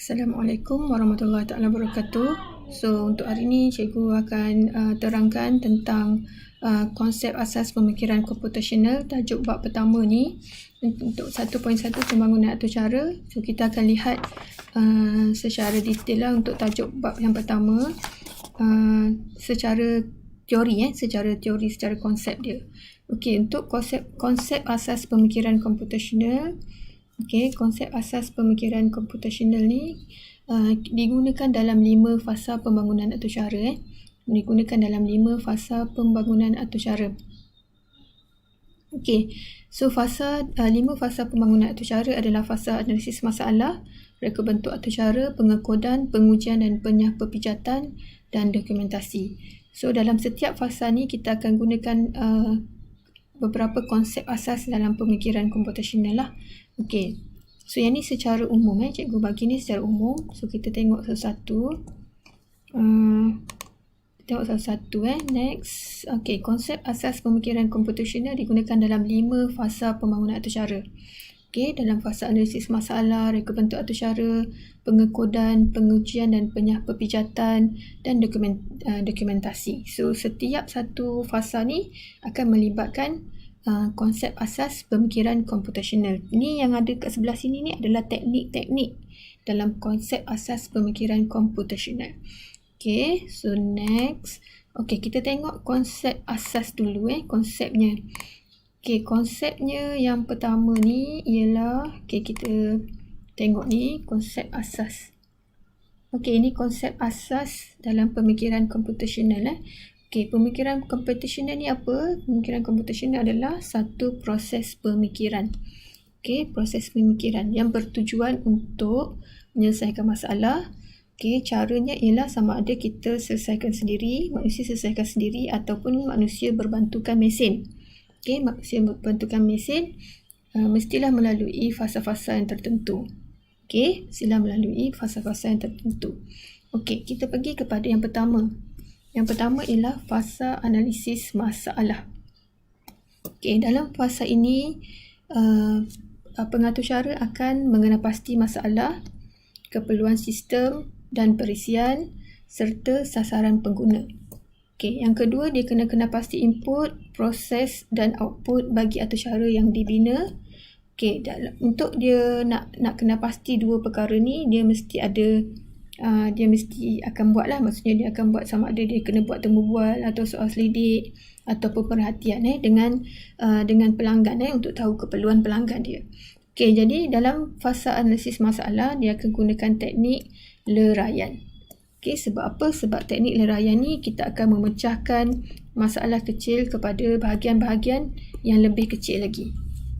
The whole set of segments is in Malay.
Assalamualaikum warahmatullahi taala wabarakatuh. So untuk hari ini cikgu akan terangkan tentang konsep asas pemikiran komputasional. Tajuk bab pertama ni untuk 1.1 pembangunan atur cara. So kita akan lihat secara detail lah untuk tajuk bab yang pertama secara teori secara konsep dia. Okey, untuk konsep asas pemikiran komputasional. Okey, konsep asas pemikiran komputasional ni digunakan dalam 5 fasa pembangunan atur cara. Digunakan dalam 5 fasa pembangunan atur cara. Okey, so 5 fasa pembangunan atur cara adalah fasa analisis masalah, reka bentuk atur cara, pengekodan, pengujian dan penyahpepijatan dan dokumentasi. So dalam setiap fasa ni kita akan gunakan beberapa konsep asas dalam pemikiran komputasional lah. Okey. So yang ni secara umum cikgu bagi ni secara umum. So kita tengok satu-satu. Next. Okey, konsep asas pemikiran komputasional digunakan dalam 5 fasa pembangunan atur cara. Okey, dalam fasa analisis masalah, reka bentuk atur cara, pengekodan, pengujian dan penyahpepijatan dan dokumentasi. So setiap satu fasa ni akan melibatkan konsep asas pemikiran komputasional. Ini yang ada kat sebelah sini ni adalah teknik-teknik dalam konsep asas pemikiran komputasional. Okay, so next. Okay, kita tengok konsep asas dulu konsepnya. Okay, konsepnya yang pertama ni ialah, okay, kita tengok ni konsep asas. Okay, ini konsep asas dalam pemikiran komputasional. Okey, pemikiran komputasional ni apa? Pemikiran komputasional adalah satu proses pemikiran. Okey, proses pemikiran yang bertujuan untuk menyelesaikan masalah. Okey, caranya ialah sama ada kita selesaikan sendiri, manusia selesaikan sendiri ataupun manusia berbantukan mesin. Okey, manusia berbantukan mesin mestilah melalui fasa-fasa yang tertentu. Okey, sila melalui fasa-fasa yang tertentu. Okey, kita pergi kepada yang pertama. Yang pertama ialah fasa analisis masalah. Okey, dalam fasa ini pengatur cara akan mengenapasti masalah, keperluan sistem dan perisian serta sasaran pengguna. Okey, yang kedua dia kena pasti input, proses dan output bagi atur cara yang dibina. Okey, untuk dia nak kena pasti dua perkara ni, dia mesti ada dia mesti akan buat lah, maksudnya dia akan buat sama ada dia kena buat temu bual atau soal selidik ataupun perhatian dengan pelanggan untuk tahu keperluan pelanggan dia. Okey, jadi dalam fasa analisis masalah dia akan gunakan teknik leraian. Okey, sebab apa? Sebab teknik leraian ni kita akan memecahkan masalah kecil kepada bahagian-bahagian yang lebih kecil lagi.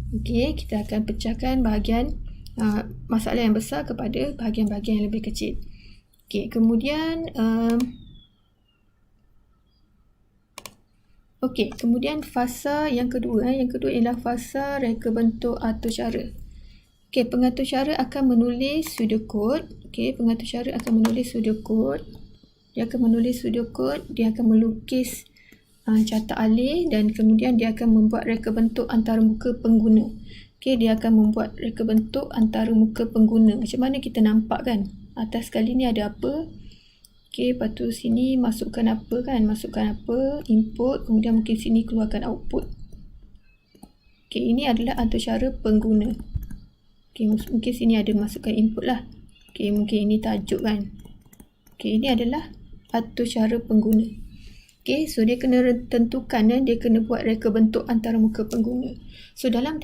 Okey, kita akan pecahkan masalah yang besar kepada bahagian-bahagian yang lebih kecil. Okey, kemudian fasa yang kedua ialah fasa reka bentuk atur cara. Okey, pengatur cara akan menulis pseudocode. Okey, pengatur cara akan menulis pseudocode. Dia akan menulis pseudocode, dia akan melukis catak alih dan kemudian dia akan membuat reka bentuk antarmuka pengguna. Okey, dia akan membuat reka bentuk antarmuka pengguna. Macam mana kita nampak kan? Atas kali ni ada apa? Okey, lepas tu sini masukkan apa kan? Masukkan apa? Input, kemudian mungkin sini keluarkan output. Okey, ini adalah atur cara pengguna. Okey, mungkin sini ada masukkan input lah. Okey, mungkin ini tajuk kan? Okey, ini adalah atur cara pengguna. Okey, so dia kena tentukan dia kena buat reka bentuk antarmuka pengguna. So dalam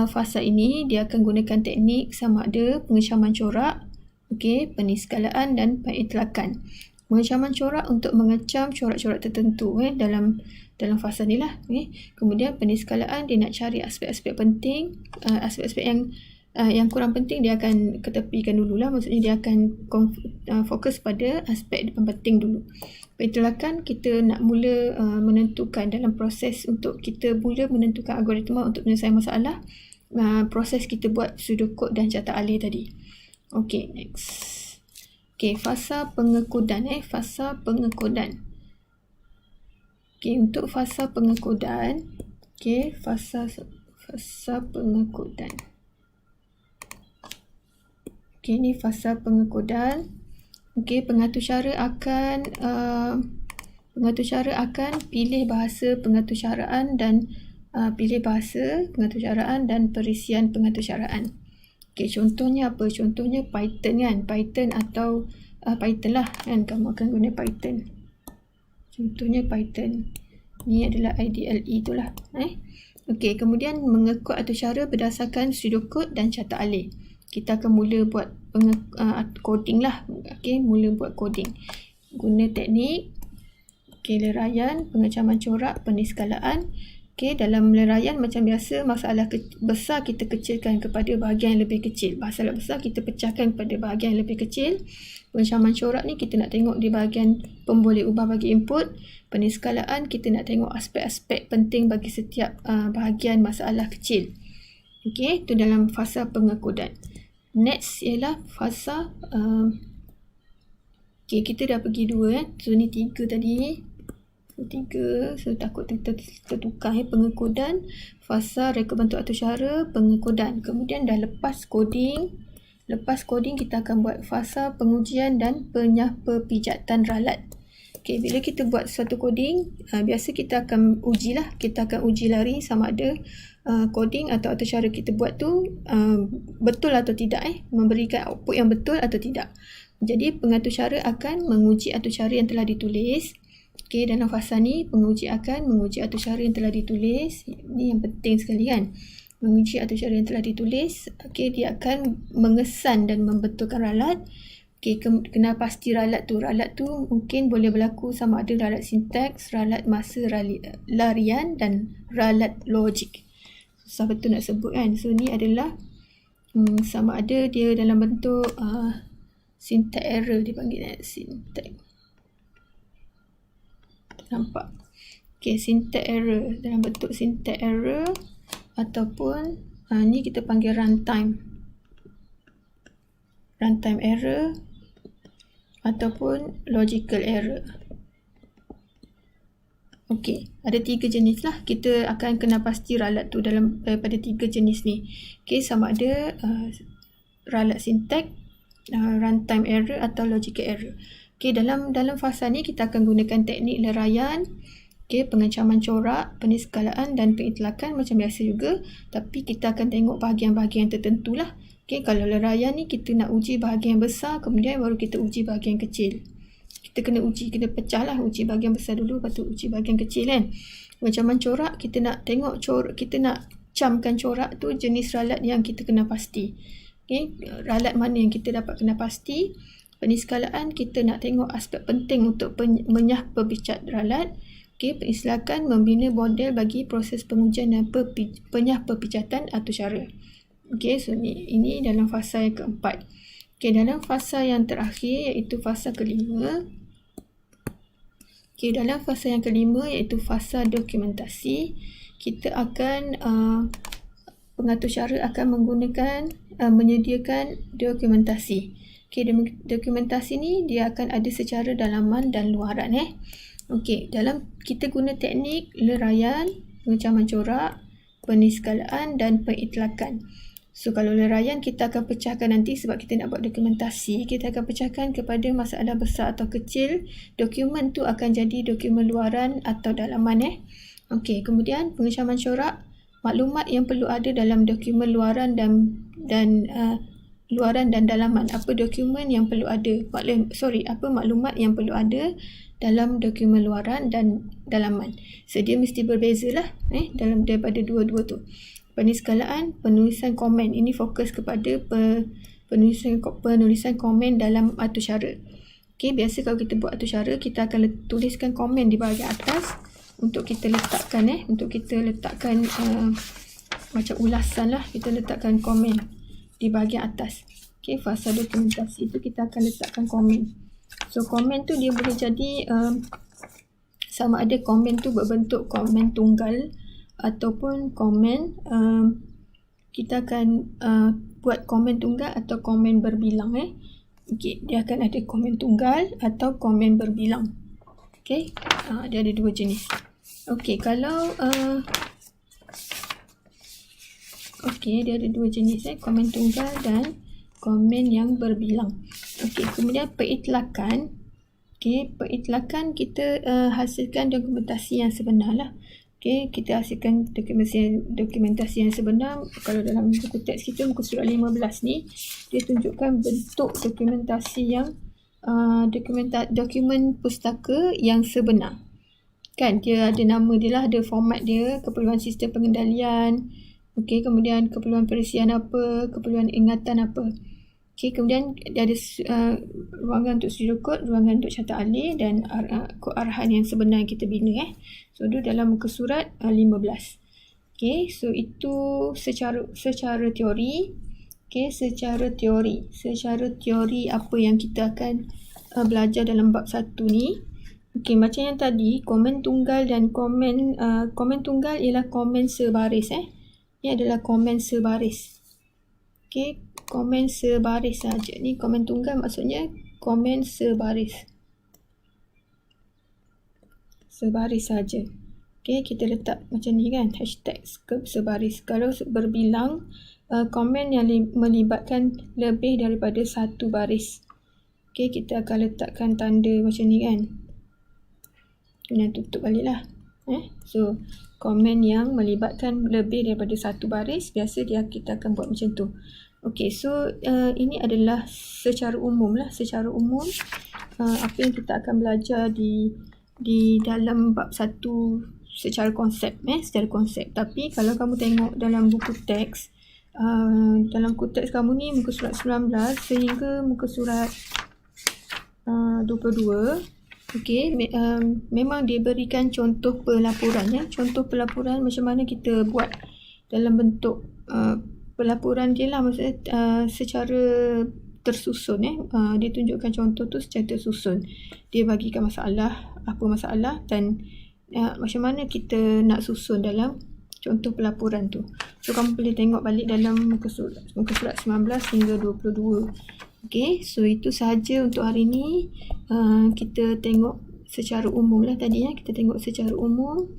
fasa ini dia akan gunakan teknik sama ada pengecaman corak, okey, peniskalaan dan pengitlakan. Pengecaman corak untuk mengecam corak-corak tertentu dalam fasa ni lah. Kemudian peniskalaan dia nak cari aspek-aspek penting, aspek-aspek yang kurang penting dia akan ketepikan dululah, maksudnya dia akan fokus pada aspek yang penting dulu. Pengitlakan kita nak mula menentukan dalam proses untuk kita mula menentukan algoritma untuk menyelesaikan masalah, proses kita buat pseudocode dan catak alih tadi. Okey, next. Okey, fasa pengekodan fasa pengekodan. Okey, untuk fasa pengekodan, fasa pengekodan. Okey, ni fasa pengekodan. Okey, pengatur cara akan pilih bahasa pengaturcaraan dan perisian pengaturcaraan. Okey, contohnya apa? Contohnya Python kan? Python atau Python lah kan, kamu akan guna Python. Contohnya Python. Ni adalah IDLE tu lah. Okey, kemudian mengekod aturcara berdasarkan pseudocode dan catat alih. Kita akan mula buat coding lah. Okey, mula buat coding. Guna teknik leraian, pengecaman corak, peniskalaan. Okey, dalam leraian macam biasa, masalah besar kita kecilkan kepada bahagian yang lebih kecil. Masalah besar kita pecahkan kepada bahagian yang lebih kecil. Pengecaman corak ni kita nak tengok di bahagian pemboleh ubah bagi input. Peniskalaan kita nak tengok aspek-aspek penting bagi setiap bahagian masalah kecil. Okey, itu dalam fasa pengekodan. Next ialah fasa okey, kita dah pergi 2 So ni 3 tadi. 3, so takut tertukar pengekodan, fasa reka bentuk aturcara, pengekodan. Kemudian dah lepas coding kita akan buat fasa pengujian dan penyahpepijatan ralat. Okey, bila kita buat suatu coding, biasa kita akan uji lah. Kita akan uji lari sama ada coding atau aturcara kita buat tu betul atau tidak, memberikan output yang betul atau tidak. Jadi pengaturcara akan menguji aturcara yang telah ditulis. Okey, dalam fasa ni penguji akan menguji aturcara yang telah ditulis. Ini yang penting sekali kan. Menguji aturcara yang telah ditulis. Okey, dia akan mengesan dan membetulkan ralat. Okey, kena pasti ralat tu. Ralat tu mungkin boleh berlaku sama ada ralat sintaks, ralat masa larian dan ralat logik. Susah betul nak sebut kan. So ni adalah sama ada dia dalam bentuk syntax error dipanggil syntax. Nampak? Okey, syntax error dalam bentuk syntax error ataupun ni kita panggil runtime error ataupun logical error. Okey, ada 3 jenis lah. Kita akan kena pasti ralat tu daripada 3 jenis ni. Okey, sama ada ralat syntax, runtime error atau logical error. Okey, dalam fasa ni kita akan gunakan teknik leraian, pengecaman corak, peniskalaan dan pengitlakan macam biasa juga, tapi kita akan tengok bahagian-bahagian tertentu lah. Okey, kalau leraian ni kita nak uji bahagian besar, kemudian baru kita uji bahagian kecil. Kita kena pecah lah, uji bahagian besar dulu, lepas tu uji bahagian kecil kan. Pengecaman corak, kita nak tengok kita nak camkan corak tu jenis ralat yang kita kena pasti. Okey, ralat mana yang kita dapat kena pasti. Peniskalaan, kita nak tengok aspek penting untuk penyahpepicat ralat. Okey, pengislakan membina model bagi proses pengujian dan penyahpepicatan aturcara. Okey, so ini dalam fasa yang keempat. Okey, dalam fasa yang terakhir iaitu fasa kelima. Okey, dalam fasa yang kelima iaitu fasa dokumentasi, kita akan pengaturcara akan menyediakan dokumentasi. Okey, dokumentasi ni dia akan ada secara dalaman dan luaran Okey, kita guna teknik leraian, pengecaman corak, peniskalaan dan pengitlakan. So kalau leraian kita akan pecahkan nanti sebab kita nak buat dokumentasi, kita akan pecahkan kepada masalah besar atau kecil. Dokumen tu akan jadi dokumen luaran atau dalaman Okey, kemudian pengecaman corak, maklumat yang perlu ada dalam dokumen luaran dan dalaman. Apa dokumen yang perlu ada? Apa maklumat yang perlu ada dalam dokumen luaran dan dalaman. So dia mesti berbeza lah daripada dua-dua tu. Peniskalaan, penulisan komen. Ini fokus kepada penulisan komen dalam aturcara. Okey, biasa kalau kita buat aturcara, kita akan tuliskan komen di bahagian atas untuk kita letakkan macam ulasan lah, kita letakkan komen di bahagian atas. Okey, fasa dokumentasi itu kita akan letakkan komen. So komen tu dia boleh jadi sama ada komen tu berbentuk komen tunggal ataupun komen kita akan buat komen tunggal atau komen berbilang Okey, dia akan ada komen tunggal atau komen berbilang. Okey, dia ada 2 jenis. Okey, kalau dia ada 2 jenis komen tunggal dan komen yang berbilang. Okey, kemudian peritlakan. Okey, peritlakan kita hasilkan dokumentasi yang sebenar lah. Okey, kita hasilkan dokumentasi yang sebenar. Kalau dalam buku teks kita, muka surat 15 ni, dia tunjukkan bentuk dokumentasi yang dokumen pustaka yang sebenar. Kan, dia ada nama dia lah, ada format dia, keperluan sistem pengendalian, okey, kemudian keperluan perisian apa, keperluan ingatan apa. Okey, kemudian dia ada ruangan untuk studio kod, ruangan untuk catat alih dan kod arahan yang sebenar yang kita bina. So, itu dalam muka surat 15. Okey, so itu secara teori. Okey, secara teori apa yang kita akan belajar dalam bab 1 ni. Okey, macam yang tadi, komen tunggal dan komen tunggal ialah komen sebaris. Ini adalah komen sebaris. Okey, komen sebaris saja. Ni komen tunggal maksudnya komen sebaris. Sebaris saja. Okey, kita letak macam ni kan, hashtag sebaris. Kalau berbilang, komen yang melibatkan lebih daripada satu baris. Okey, kita akan letakkan tanda macam ni kan. Kemudian tutup balik lah. So, komen yang melibatkan lebih daripada satu baris, biasa kita akan buat macam tu. Okey, so ini adalah secara umum lah. Secara umum, apa yang kita akan belajar di dalam bab 1 secara konsep. Secara konsep. Tapi kalau kamu tengok dalam buku teks, dalam buku teks kamu ni, muka surat 19 sehingga muka surat 22, okey, memang diberikan contoh pelaporan ya. Contoh pelaporan macam mana kita buat dalam bentuk pelaporan dia lah, maksudnya secara tersusun. Dia tunjukkan contoh tu secara tersusun. Dia bagikan masalah, apa masalah dan macam mana kita nak susun dalam contoh pelaporan tu. So, kamu boleh tengok balik dalam muka surat 19 hingga 22. Okey, so itu sahaja untuk hari ni. Kita tengok secara umum lah tadi ya. Kita tengok secara umum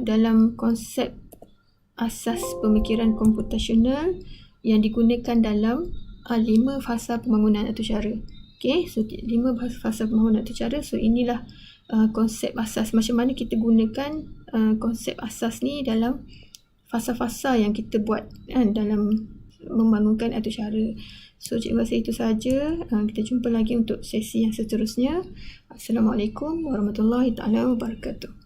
dalam konsep asas pemikiran komputasional yang digunakan dalam 5 fasa pembangunan atau cara. Okey, so 5 fasa pembangunan atau cara. So inilah konsep asas, macam mana kita gunakan konsep asas ni dalam fasa-fasa yang kita buat dalam membangunkan atau cara. So, cikgu rasa itu sahaja. Kita jumpa lagi untuk sesi yang seterusnya. Assalamualaikum warahmatullahi wabarakatuh.